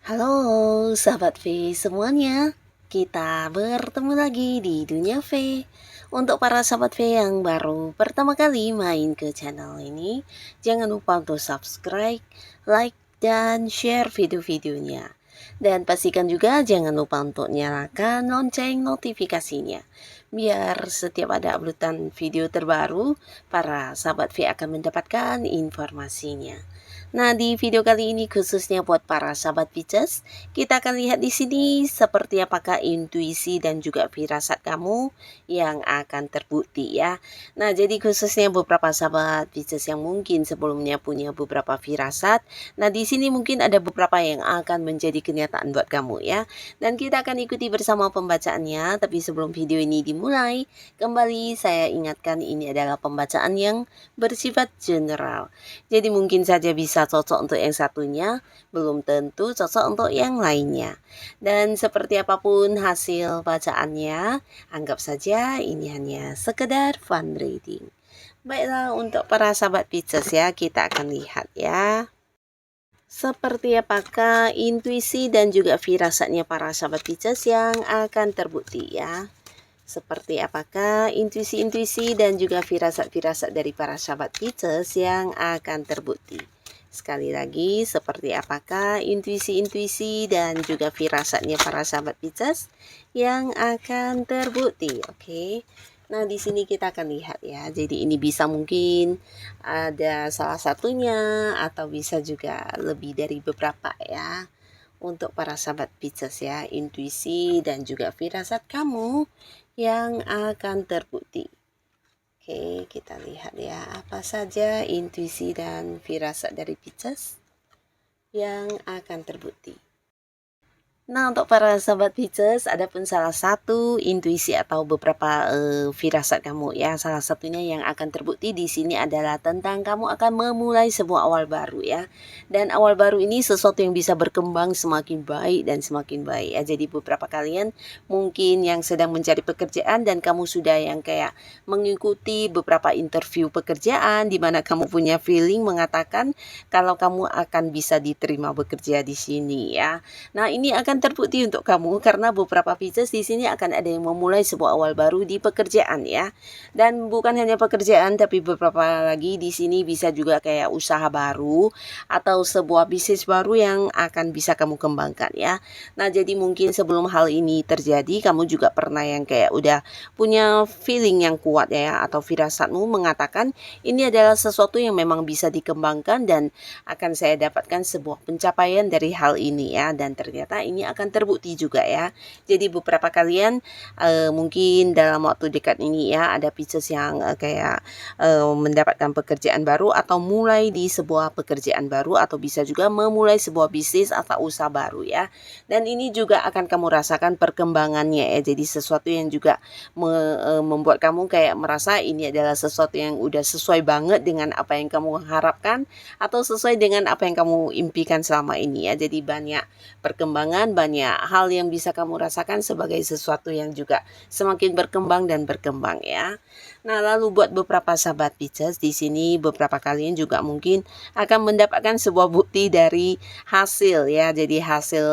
Halo sahabat V semuanya, kita bertemu lagi di Dunia V. Untuk para sahabat V yang baru pertama kali main ke channel ini, jangan lupa untuk subscribe, like, dan share video-videonya. Dan pastikan juga jangan lupa untuk nyalakan lonceng notifikasinya, biar setiap ada uploadan video terbaru, para sahabat V akan mendapatkan informasinya. Nah, di video kali ini khususnya buat para sahabat Pisces, kita akan lihat di sini seperti apakah intuisi dan juga firasat kamu yang akan terbukti ya. Nah, jadi khususnya beberapa sahabat Pisces yang mungkin sebelumnya punya beberapa firasat. Nah, di sini mungkin ada beberapa yang akan menjadi kenyataan buat kamu ya. Dan kita akan ikuti bersama pembacaannya, tapi sebelum video ini dimulai, kembali saya ingatkan ini adalah pembacaan yang bersifat general. Jadi mungkin saja bisa cocok untuk yang satunya, belum tentu cocok untuk yang lainnya. Dan seperti apapun hasil bacaannya, anggap saja ini hanya sekedar fun reading. Baiklah, untuk para sahabat Pisces ya, kita akan lihat ya. Seperti apakah intuisi dan juga firasatnya para sahabat Pisces yang akan terbukti ya. Seperti apakah intuisi-intuisi dan juga firasat-firasat dari para sahabat Pisces yang akan terbukti. Sekali lagi, seperti apakah intuisi-intuisi dan juga firasatnya para sahabat Pisces yang akan terbukti. Oke. Nah, di sini kita akan lihat ya. Jadi ini bisa mungkin ada salah satunya atau bisa juga lebih dari beberapa ya. Untuk para sahabat Pisces ya, intuisi dan juga firasat kamu yang akan terbukti. Oke, kita lihat ya, apa saja intuisi dan firasat dari Pisces yang akan terbukti. Nah, untuk para sahabat Pisces, ada pun salah satu intuisi atau beberapa firasat kamu ya. Salah satunya yang akan terbukti di sini adalah tentang kamu akan memulai sebuah awal baru ya. Dan awal baru ini sesuatu yang bisa berkembang semakin baik dan semakin baik ya. Jadi beberapa kalian mungkin yang sedang mencari pekerjaan dan kamu sudah yang kayak mengikuti beberapa interview pekerjaan di mana kamu punya feeling mengatakan kalau kamu akan bisa diterima bekerja di sini ya. Nah, ini akan terbukti untuk kamu karena beberapa Pisces di sini akan ada yang memulai sebuah awal baru di pekerjaan ya. Dan bukan hanya pekerjaan tapi beberapa lagi di sini bisa juga kayak usaha baru atau sebuah bisnis baru yang akan bisa kamu kembangkan ya. Nah, jadi mungkin sebelum hal ini terjadi kamu juga pernah yang kayak udah punya feeling yang kuat ya atau firasatmu mengatakan ini adalah sesuatu yang memang bisa dikembangkan dan akan saya dapatkan sebuah pencapaian dari hal ini ya, dan ternyata ini akan terbukti juga ya. Jadi beberapa kalian mungkin dalam waktu dekat ini ya ada Pisces yang kayak mendapatkan pekerjaan baru atau mulai di sebuah pekerjaan baru atau bisa juga memulai sebuah bisnis atau usaha baru ya. Dan ini juga akan kamu rasakan perkembangannya ya. Jadi sesuatu yang juga membuat kamu kayak merasa ini adalah sesuatu yang udah sesuai banget dengan apa yang kamu harapkan atau sesuai dengan apa yang kamu impikan selama ini ya. Jadi banyak perkembangan, banyak hal yang bisa kamu rasakan sebagai sesuatu yang juga semakin berkembang dan berkembang ya. Nah, lalu buat beberapa sahabat Pisces di sini beberapa kalian juga mungkin akan mendapatkan sebuah bukti dari hasil ya. Jadi hasil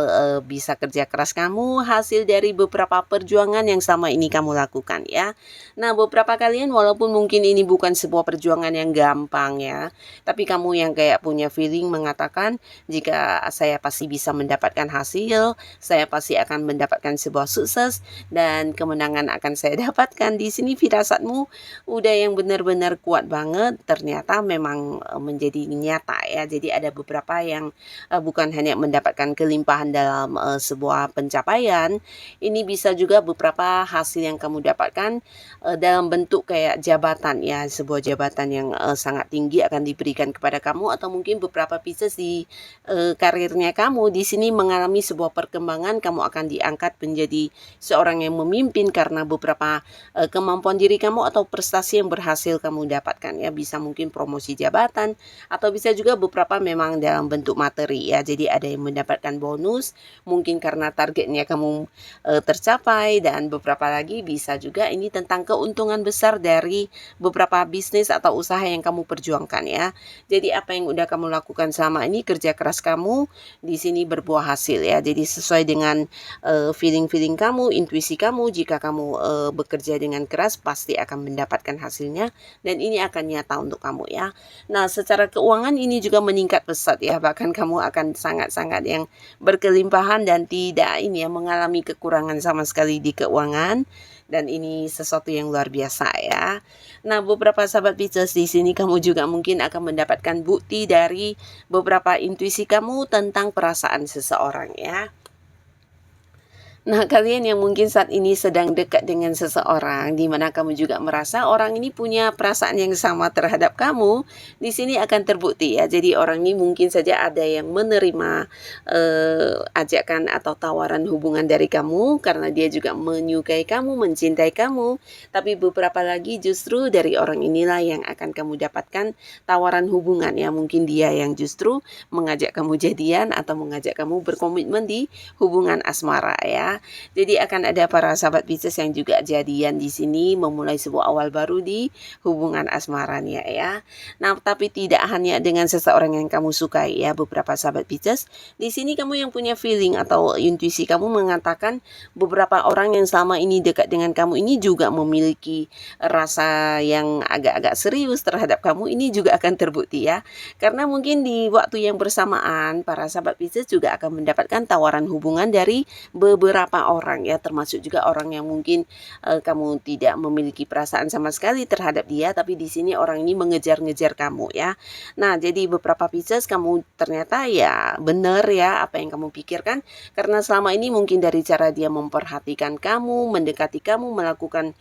bisa kerja keras kamu, hasil dari beberapa perjuangan yang selama ini kamu lakukan ya. Nah, beberapa kalian walaupun mungkin ini bukan sebuah perjuangan yang gampang ya, tapi kamu yang kayak punya feeling mengatakan jika saya pasti bisa mendapatkan hasil, saya pasti akan mendapatkan sebuah sukses dan kemenangan akan saya dapatkan. Di sini firasatmu udah yang benar-benar kuat banget, ternyata memang menjadi nyata ya. Jadi ada beberapa yang bukan hanya mendapatkan kelimpahan dalam sebuah pencapaian, ini bisa juga beberapa hasil yang kamu dapatkan dalam bentuk kayak jabatan ya, sebuah jabatan yang sangat tinggi akan diberikan kepada kamu, atau mungkin beberapa pieces di karirnya kamu di sini mengalami sebuah perkembangan, kamu akan diangkat menjadi seorang yang memimpin karena beberapa kemampuan diri kamu atau prestasi yang berhasil kamu dapatkan ya. Bisa mungkin promosi jabatan, atau bisa juga beberapa memang dalam bentuk materi ya. Jadi ada yang mendapatkan bonus mungkin karena targetnya kamu tercapai, dan beberapa lagi bisa juga ini tentang keuntungan besar dari beberapa bisnis atau usaha yang kamu perjuangkan ya. Jadi apa yang udah kamu lakukan selama ini, kerja keras kamu di sini berbuah hasil ya. Jadi sesuai dengan feeling kamu, intuisi kamu, jika kamu bekerja dengan keras pasti akan mendapatkan hasilnya, dan ini akan nyata untuk kamu ya. Nah, secara keuangan ini juga meningkat pesat ya, bahkan kamu akan sangat-sangat yang berkelimpahan dan tidak ini ya mengalami kekurangan sama sekali di keuangan, dan ini sesuatu yang luar biasa ya. Nah, beberapa sahabat Pisces, di sini kamu juga mungkin akan mendapatkan bukti dari beberapa intuisi kamu tentang perasaan seseorang ya. Nah, kalian yang mungkin saat ini sedang dekat dengan seseorang, di mana kamu juga merasa orang ini punya perasaan yang sama terhadap kamu, di sini akan terbukti ya. Jadi orang ini mungkin saja ada yang menerima ajakan atau tawaran hubungan dari kamu karena dia juga menyukai kamu, mencintai kamu. Tapi beberapa lagi justru dari orang inilah yang akan kamu dapatkan tawaran hubungan ya. Mungkin dia yang justru mengajak kamu jadian atau mengajak kamu berkomitmen di hubungan asmara ya. Jadi akan ada para sahabat Pisces yang juga jadian di sini, memulai sebuah awal baru di hubungan asmaranya ya. Nah, tapi tidak hanya dengan seseorang yang kamu sukai ya, beberapa sahabat Pisces. Di sini kamu yang punya feeling atau intuisi kamu mengatakan beberapa orang yang selama ini dekat dengan kamu ini juga memiliki rasa yang agak-agak serius terhadap kamu, ini juga akan terbukti ya. Karena mungkin di waktu yang bersamaan para sahabat Pisces juga akan mendapatkan tawaran hubungan dari beberapa orang ya, termasuk juga orang yang mungkin kamu tidak memiliki perasaan sama sekali terhadap dia, tapi di sini orang ini mengejar-ngejar kamu ya. Nah, jadi beberapa Pisces, kamu ternyata ya benar ya apa yang kamu pikirkan, karena selama ini mungkin dari cara dia memperhatikan kamu, mendekati kamu, melakukan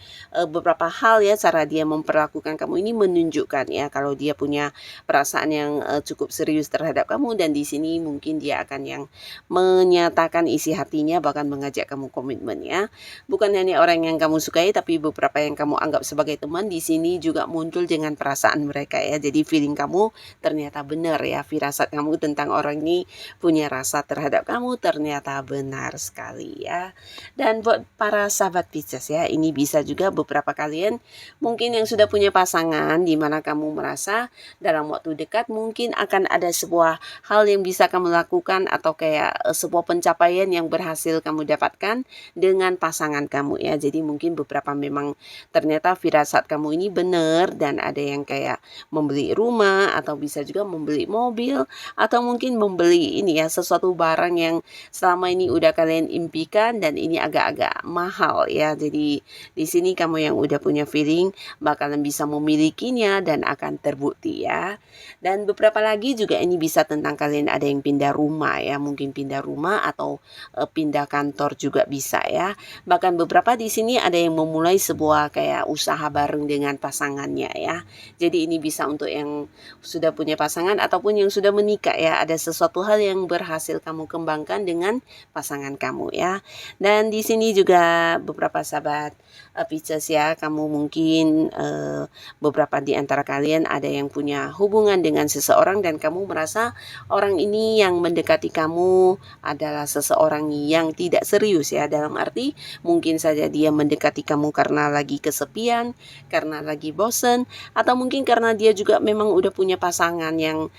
beberapa hal ya, cara dia memperlakukan kamu ini menunjukkan ya kalau dia punya perasaan yang cukup serius terhadap kamu, dan di sini mungkin dia akan yang menyatakan isi hatinya, bahkan mengajak kamu komitmen ya. Bukan hanya orang yang kamu sukai, tapi beberapa yang kamu anggap sebagai teman di sini juga muncul dengan perasaan mereka ya. Jadi feeling kamu ternyata benar ya, firasat kamu tentang orang ini punya rasa terhadap kamu ternyata benar sekali ya. Dan buat para sahabat Pisces ya, ini bisa juga beberapa kalian mungkin yang sudah punya pasangan, di mana kamu merasa dalam waktu dekat mungkin akan ada sebuah hal yang bisa kamu lakukan, atau kayak sebuah pencapaian yang berhasil kamu dapatkan dengan pasangan kamu ya. Jadi mungkin beberapa memang ternyata firasat kamu ini benar, dan ada yang kayak membeli rumah, atau bisa juga membeli mobil, atau mungkin membeli ini ya sesuatu barang yang selama ini udah kalian impikan dan ini agak-agak mahal ya. Jadi di sini kamu yang udah punya feeling bakalan bisa memilikinya dan akan terbukti ya. Dan beberapa lagi juga ini bisa tentang kalian ada yang pindah rumah ya, mungkin pindah rumah atau pindah kantor juga bisa ya. Bahkan beberapa di sini ada yang memulai sebuah kayak usaha bareng dengan pasangannya ya. Jadi ini bisa untuk yang sudah punya pasangan ataupun yang sudah menikah ya. Ada sesuatu hal yang berhasil kamu kembangkan dengan pasangan kamu ya. Dan di sini juga beberapa sahabat Pisces ya, kamu mungkin beberapa di antara kalian ada yang punya hubungan dengan seseorang, dan kamu merasa orang ini yang mendekati kamu adalah seseorang yang tidak serius ya. Dalam arti mungkin saja dia mendekati kamu karena lagi kesepian, karena lagi bosen, atau mungkin karena dia juga memang udah punya pasangan yang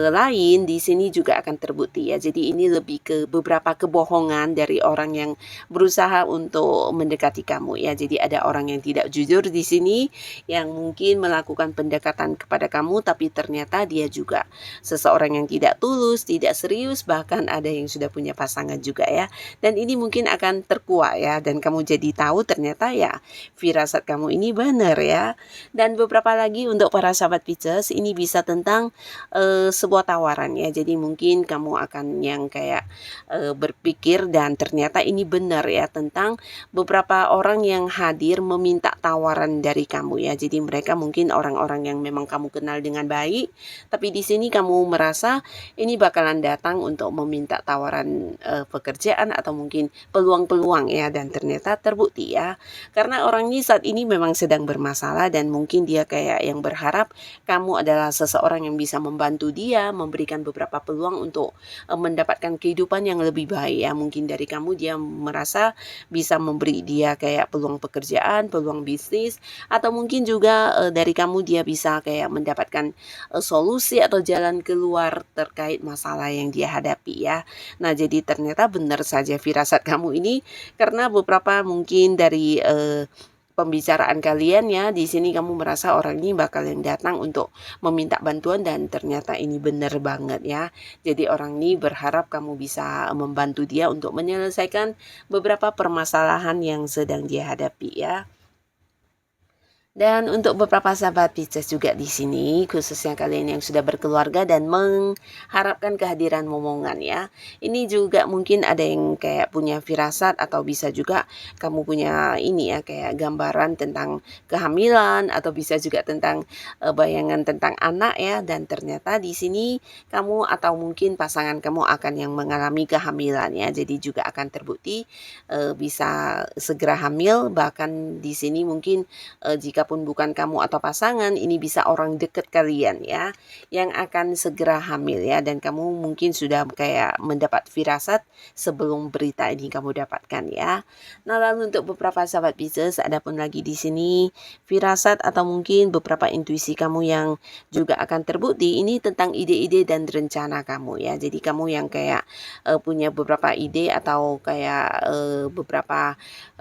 lain. Di sini juga akan terbukti ya. Jadi ini lebih ke beberapa kebohongan dari orang yang berusaha untuk mendekati kamu ya. Jadi ada orang yang tidak jujur di sini yang mungkin melakukan pendekatan kepada kamu, tapi ternyata dia juga seseorang yang tidak tulus, tidak serius, bahkan ada yang sudah punya pasangan juga ya. Dan dan ini mungkin akan terkuak ya, dan kamu jadi tahu ternyata ya firasat kamu ini benar ya. Dan beberapa lagi untuk para sahabat Pisces, ini bisa tentang sebuah tawaran ya. Jadi mungkin kamu akan yang kayak berpikir dan ternyata ini benar ya, tentang beberapa orang yang hadir meminta tawaran dari kamu ya. Jadi mereka mungkin orang-orang yang memang kamu kenal dengan baik, tapi di sini kamu merasa ini bakalan datang untuk meminta tawaran pekerjaan atau mungkin peluang-peluang ya, dan ternyata terbukti ya. Karena orang ini saat ini memang sedang bermasalah dan mungkin dia kayak yang berharap kamu adalah seseorang yang bisa membantu dia, memberikan beberapa peluang untuk mendapatkan kehidupan yang lebih baik ya. Mungkin dari kamu dia merasa bisa memberi dia kayak peluang pekerjaan, peluang bisnis, atau mungkin juga dari kamu dia bisa kayak mendapatkan solusi atau jalan keluar terkait masalah yang dia hadapi ya. Nah, jadi ternyata benar saja firasat kamu ini, karena beberapa mungkin dari pembicaraan kalian ya, di sini kamu merasa orang ini bakal yang datang untuk meminta bantuan dan ternyata ini benar banget ya. Jadi orang ini berharap kamu bisa membantu dia untuk menyelesaikan beberapa permasalahan yang sedang dia hadapi ya. Dan untuk beberapa sahabat Pisces juga di sini, khususnya kalian yang sudah berkeluarga dan mengharapkan kehadiran momongan ya. Ini juga mungkin ada yang kayak punya firasat atau bisa juga kamu punya ini ya, kayak gambaran tentang kehamilan atau bisa juga tentang bayangan tentang anak ya, dan ternyata di sini kamu atau mungkin pasangan kamu akan yang mengalami kehamilan ya. Jadi juga akan terbukti bisa segera hamil, bahkan di sini mungkin jika pun bukan kamu atau pasangan, ini bisa orang dekat kalian ya, yang akan segera hamil ya, dan kamu mungkin sudah kayak mendapat firasat sebelum berita ini kamu dapatkan ya. Nah, lalu untuk beberapa sahabat Pisces, ada pun lagi di sini firasat atau mungkin beberapa intuisi kamu yang juga akan terbukti, ini tentang ide-ide dan rencana kamu ya. Jadi kamu yang kayak punya beberapa ide atau kayak beberapa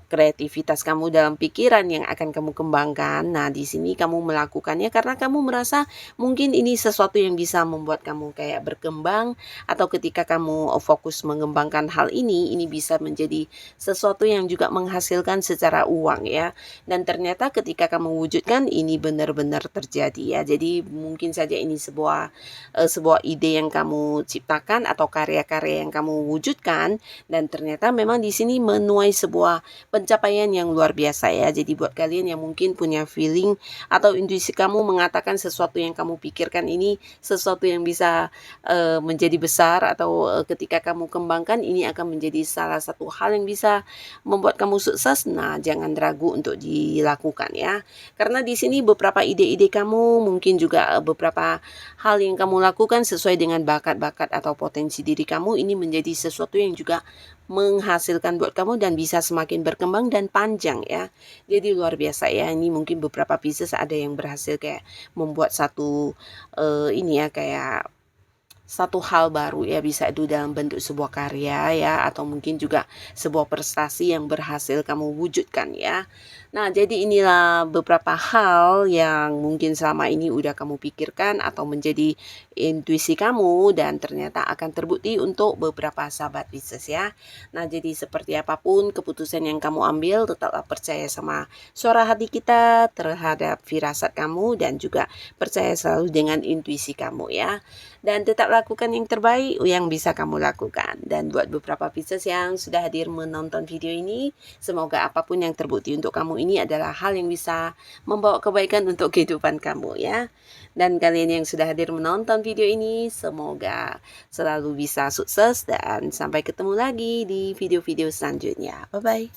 kreativitas kamu dalam pikiran yang akan kamu kembangkan. Nah, di sini kamu melakukannya karena kamu merasa mungkin ini sesuatu yang bisa membuat kamu kayak berkembang, atau ketika kamu fokus mengembangkan hal ini bisa menjadi sesuatu yang juga menghasilkan secara uang ya. Dan ternyata ketika kamu wujudkan ini benar-benar terjadi ya. Jadi mungkin saja ini sebuah ide yang kamu ciptakan atau karya-karya yang kamu wujudkan, dan ternyata memang di sini menuai sebuah pencapaian yang luar biasa ya. Jadi buat kalian yang mungkin punya feeling atau intuisi kamu mengatakan sesuatu yang kamu pikirkan ini sesuatu yang bisa menjadi besar, atau ketika kamu kembangkan ini akan menjadi salah satu hal yang bisa membuat kamu sukses. Nah, jangan ragu untuk dilakukan ya. Karena di sini beberapa ide-ide kamu, mungkin juga beberapa hal yang kamu lakukan sesuai dengan bakat-bakat atau potensi diri kamu, ini menjadi sesuatu yang juga menghasilkan buat kamu dan bisa semakin berkembang dan panjang ya. Jadi luar biasa ya. Ini mungkin beberapa Pisces ada yang berhasil kayak membuat satu ini ya, kayak satu hal baru ya, bisa itu dalam bentuk sebuah karya ya, atau mungkin juga sebuah prestasi yang berhasil kamu wujudkan ya. Nah, jadi inilah beberapa hal yang mungkin selama ini udah kamu pikirkan atau menjadi intuisi kamu, dan ternyata akan terbukti untuk beberapa sahabat Pisces ya. Nah, jadi seperti apapun keputusan yang kamu ambil, tetaplah percaya sama suara hati kita terhadap firasat kamu, dan juga percaya selalu dengan intuisi kamu ya. Dan tetap lakukan yang terbaik yang bisa kamu lakukan. Dan buat beberapa Pisces yang sudah hadir menonton video ini, semoga apapun yang terbukti untuk kamu ini adalah hal yang bisa membawa kebaikan untuk kehidupan kamu ya. Dan kalian yang sudah hadir menonton video ini, semoga selalu bisa sukses dan sampai ketemu lagi di video-video selanjutnya. Bye-bye.